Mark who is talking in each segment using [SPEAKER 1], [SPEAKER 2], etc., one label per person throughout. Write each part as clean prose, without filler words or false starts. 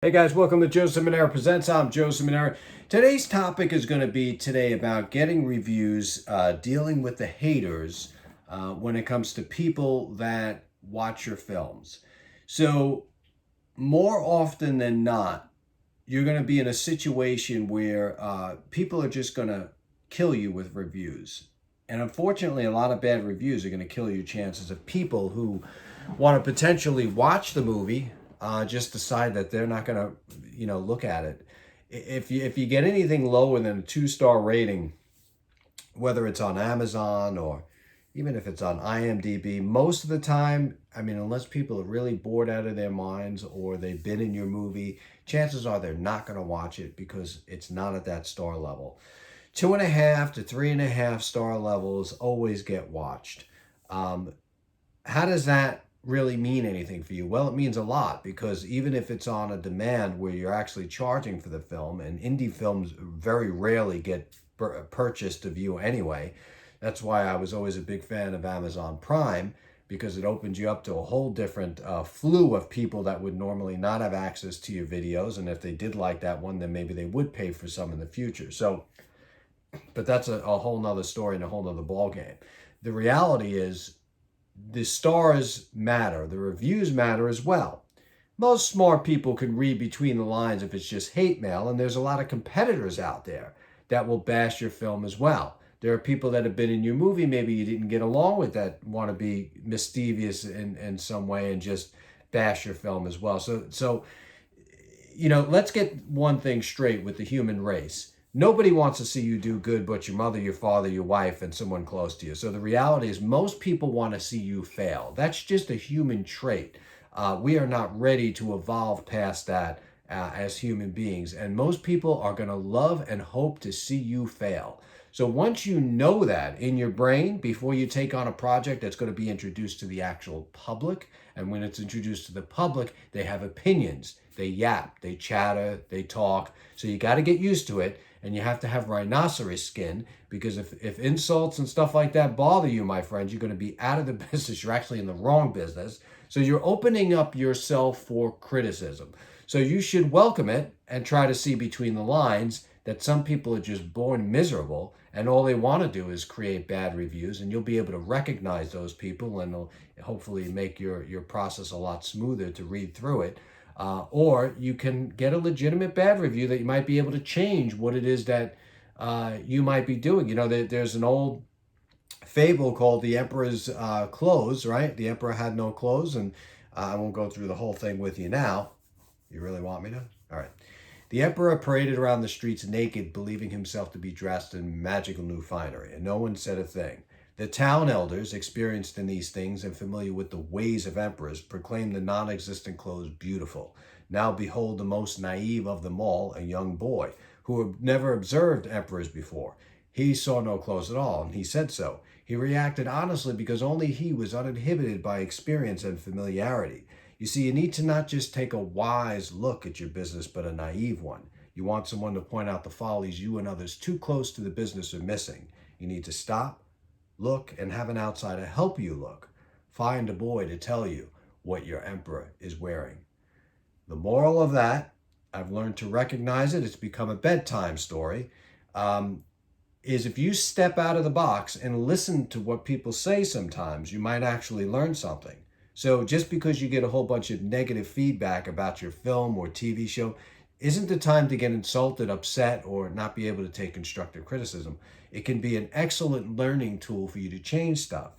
[SPEAKER 1] Hey guys, welcome to Joe Ciminera Presents. I'm Joe Ciminera. Today's topic is going to be about getting reviews, dealing with the haters when it comes to people that watch your films. So, more often than not, you're going to be in a situation where people are just going to kill you with reviews. And unfortunately, a lot of bad reviews are going to kill your chances of people who want to potentially watch the movie, just decide that they're not going to, look at it. If you get anything lower than a 2-star rating, whether it's on Amazon or even if it's on IMDb, most of the time, I mean, unless people are really bored out of their minds or they've been in your movie, chances are they're not going to watch it because it's not at that star level. 2.5 to 3.5 star levels always get watched. How does that really mean anything for you? Well, it means a lot because even if it's on a demand where you're actually charging for the film, and indie films very rarely get purchased to view anyway. That's why I was always a big fan of Amazon Prime, because it opens you up to a whole different slew of people that would normally not have access to your videos. And if they did like that one, then maybe they would pay for some in the future. So, but that's a whole nother story and a whole nother ball game. The reality is the stars matter, the reviews matter as well. Most smart people can read between the lines if it's just hate mail, and there's a lot of competitors out there that will bash your film as well. There are people that have been in your movie, maybe you didn't get along with, that want to be mischievous in some way and just bash your film as well. So let's get one thing straight with the human race. Nobody wants to see you do good but your mother, your father, your wife, and someone close to you. So the reality is most people want to see you fail. That's just a human trait. We are not ready to evolve past that as human beings. And most people are going to love and hope to see you fail. So once you know that in your brain, before you take on a project that's going to be introduced to the actual public, and when it's introduced to the public, they have opinions. They yap, they chatter, they talk. So you got to get used to it. And you have to have rhinoceros skin, because if insults and stuff like that bother you, my friends, you're going to be out of the business. You're actually in the wrong business. So you're opening up yourself for criticism. So you should welcome it and try to see between the lines that some people are just born miserable and all they want to do is create bad reviews, and you'll be able to recognize those people, and it'll hopefully make your process a lot smoother to read through it. Or you can get a legitimate bad review that you might be able to change what it is that you might be doing. There's an old fable called The Emperor's Clothes, right? The emperor had no clothes, and I won't go through the whole thing with you now. You really want me to? All right. The emperor paraded around the streets naked, believing himself to be dressed in magical new finery, and no one said a thing. The town elders, experienced in these things and familiar with the ways of emperors, proclaimed the non existent clothes beautiful. Now behold the most naive of them all, a young boy, who had never observed emperors before. He saw no clothes at all, and he said so. He reacted honestly because only he was uninhibited by experience and familiarity. You see, you need to not just take a wise look at your business, but a naive one. You want someone to point out the follies you and others too close to the business are missing. You need to stop, look, and have an outsider help you look. Find a boy to tell you what your emperor is wearing. The moral of that, I've learned to recognize it, it's become a bedtime story, is if you step out of the box and listen to what people say sometimes, you might actually learn something. So just because you get a whole bunch of negative feedback about your film or TV show isn't the time to get insulted, upset, or not be able to take constructive criticism. It can be an excellent learning tool for you to change stuff.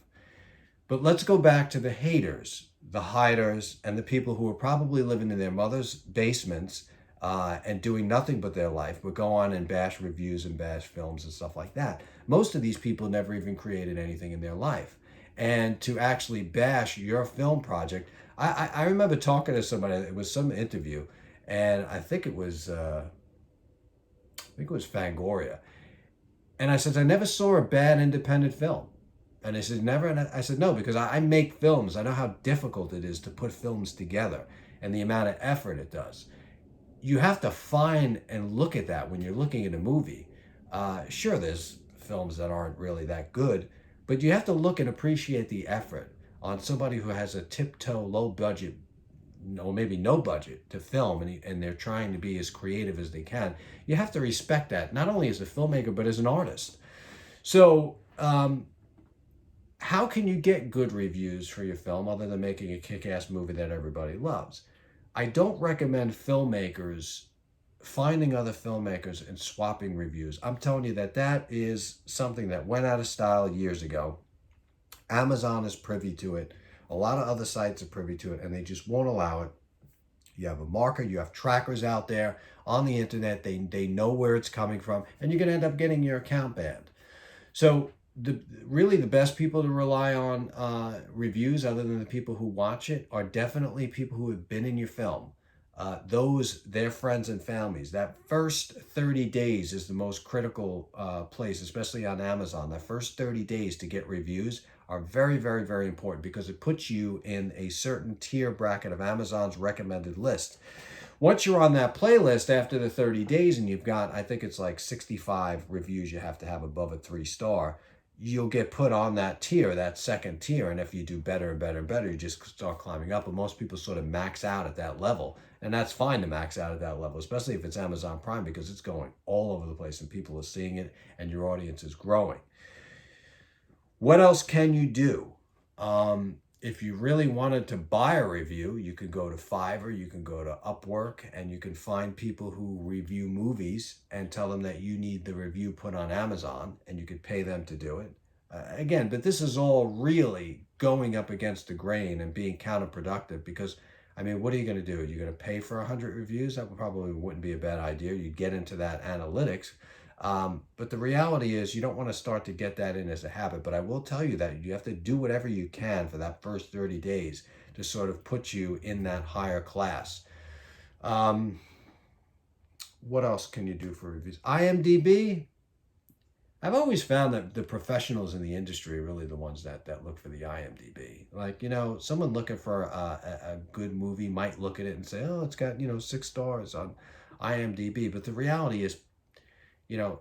[SPEAKER 1] But let's go back to the haters, the hiders, and the people who are probably living in their mother's basements and doing nothing but their life, but go on and bash reviews and bash films and stuff like that. Most of these people never even created anything in their life. And to actually bash your film project, I remember talking to somebody, it was some interview, and I think it was Fangoria. And I said, I never saw a bad independent film. And I said, never. And I said, no, because I make films. I know how difficult it is to put films together and the amount of effort it does. You have to find and look at that when you're looking at a movie. Sure, there's films that aren't really that good, but you have to look and appreciate the effort on somebody who has a tiptoe, low budget or maybe no budget to film, and they're trying to be as creative as they can. You have to respect that, not only as a filmmaker, but as an artist. So, how can you get good reviews for your film other than making a kick-ass movie that everybody loves? I don't recommend filmmakers finding other filmmakers and swapping reviews. I'm telling you that is something that went out of style years ago. Amazon is privy to it. A lot of other sites are privy to it, and they just won't allow it. You have a marker, you have trackers out there on the internet. They know where it's coming from, and you're going to end up getting your account banned. So really the best people to rely on reviews, other than the people who watch it, are definitely people who have been in your film. Their friends and families. That first 30 days is the most critical place, especially on Amazon. That first 30 days to get reviews are very, very, very important, because it puts you in a certain tier bracket of Amazon's recommended list. Once you're on that playlist after the 30 days and you've got, I think it's like 65 reviews you have to have above a 3-star, you'll get put on that tier, that second tier. And if you do better and better and better, you just start climbing up. But most people sort of max out at that level. And that's fine to max out at that level, especially if it's Amazon Prime, because it's going all over the place and people are seeing it and your audience is growing. What else can you do? If you really wanted to buy a review, you can go to Fiverr, you can go to Upwork, and you can find people who review movies and tell them that you need the review put on Amazon, and you could pay them to do it. Again, but this is all really going up against the grain and being counterproductive, because, I mean, what are you going to do? You're going to pay for 100 reviews? That probably wouldn't be a bad idea. You'd get into that analytics. But the reality is you don't want to start to get that in as a habit. But I will tell you that you have to do whatever you can for that first 30 days to sort of put you in that higher class. What else can you do for reviews? IMDb. I've always found that the professionals in the industry are really the ones that look for the IMDb. Like, someone looking for a good movie might look at it and say, oh, it's got, 6 stars on IMDb. But the reality is,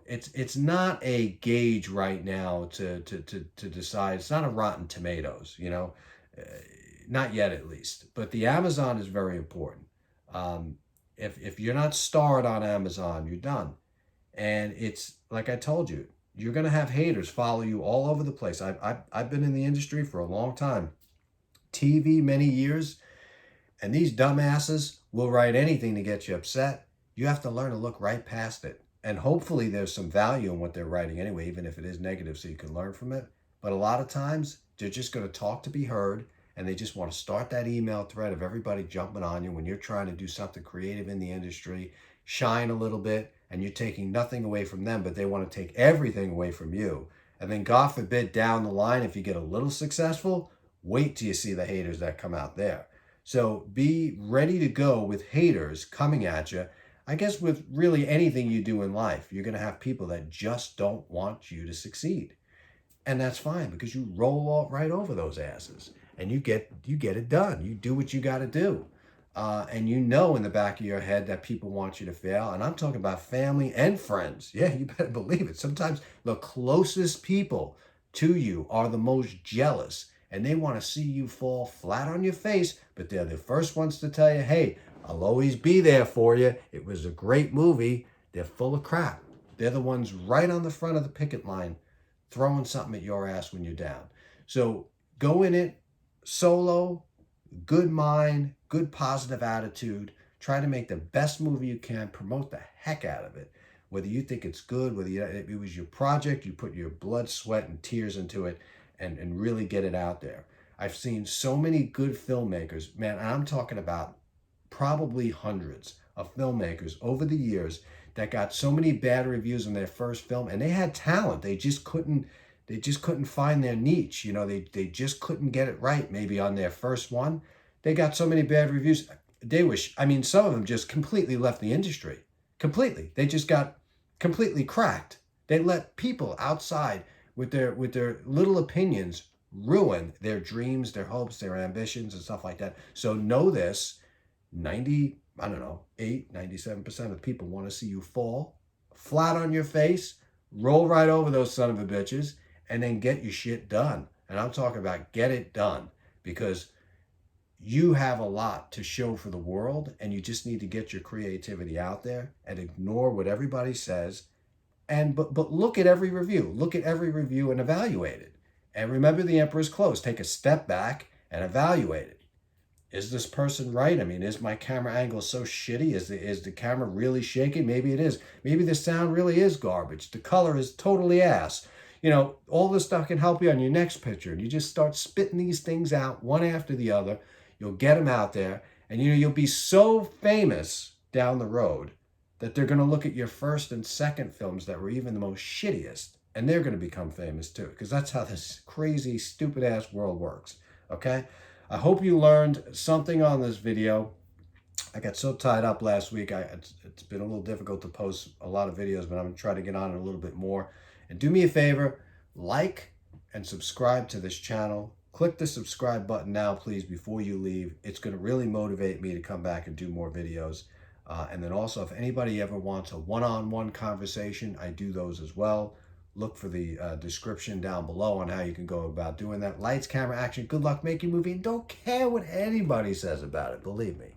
[SPEAKER 1] it's not a gauge right now to decide. It's not a Rotten Tomatoes, not yet at least. But the Amazon is very important. If you're not starred on Amazon, you're done. And it's like I told you, you're going to have haters follow you all over the place. I've been in the industry for a long time, TV many years, and these dumbasses will write anything to get you upset. You have to learn to look right past it. And hopefully there's some value in what they're writing anyway, even if it is negative, so you can learn from it. But a lot of times they're just going to talk to be heard, and they just want to start that email thread of everybody jumping on you when you're trying to do something creative in the industry, shine a little bit, and you're taking nothing away from them, but they want to take everything away from you. And then God forbid down the line, if you get a little successful, wait till you see the haters that come out there. So be ready to go with haters coming at you. I guess with really anything you do in life, you're going to have people that just don't want you to succeed. And that's fine, because you roll right over those asses and you get it done. You do what you got to do. And in the back of your head that people want you to fail. And I'm talking about family and friends. Yeah, you better believe it. Sometimes the closest people to you are the most jealous, and they want to see you fall flat on your face, but they're the first ones to tell you, hey, I'll always be there for you. It was a great movie. They're full of crap. They're the ones right on the front of the picket line throwing something at your ass when you're down. So go in it solo, good mind, good positive attitude. Try to make the best movie you can. Promote the heck out of it. Whether you think it's good, whether it was your project, you put your blood, sweat, and tears into it, and really get it out there. I've seen so many good filmmakers, man, and I'm talking about probably hundreds of filmmakers over the years that got so many bad reviews on their first film, and they had talent. They just couldn't find their niche. They just couldn't get it right. Maybe on their first one, they got so many bad reviews. Some of them just completely left the industry. Completely. They just got completely cracked. They let people outside with their little opinions ruin their dreams, their hopes, their ambitions, and stuff like that. So know this. 97% of people want to see you fall flat on your face, roll right over those son of a bitches, and then get your shit done. And I'm talking about get it done, because you have a lot to show for the world, and you just need to get your creativity out there and ignore what everybody says. And but look at every review. Look at every review and evaluate it. And remember, the emperor's clothes. Take a step back and evaluate it. Is this person right? I mean, is my camera angle so shitty? Is the camera really shaky? Maybe it is. Maybe the sound really is garbage. The color is totally ass. You know, all this stuff can help you on your next picture. And you just start spitting these things out one after the other. You'll get them out there. And, you know, you'll be so famous down the road that they're going to look at your first and second films that were even the most shittiest. And they're going to become famous too. Because that's how this crazy, stupid ass world works. Okay? I hope you learned something on this video. I got so tied up last week. It's been a little difficult to post a lot of videos, but I'm going to try to get on it a little bit more. And do me a favor, like and subscribe to this channel. Click the subscribe button now, please, before you leave. It's going to really motivate me to come back and do more videos. And then also, if anybody ever wants a one-on-one conversation, I do those as well. Look for the description down below on how you can go about doing that. Lights, camera, action. Good luck making a movie. And don't care what anybody says about it. Believe me.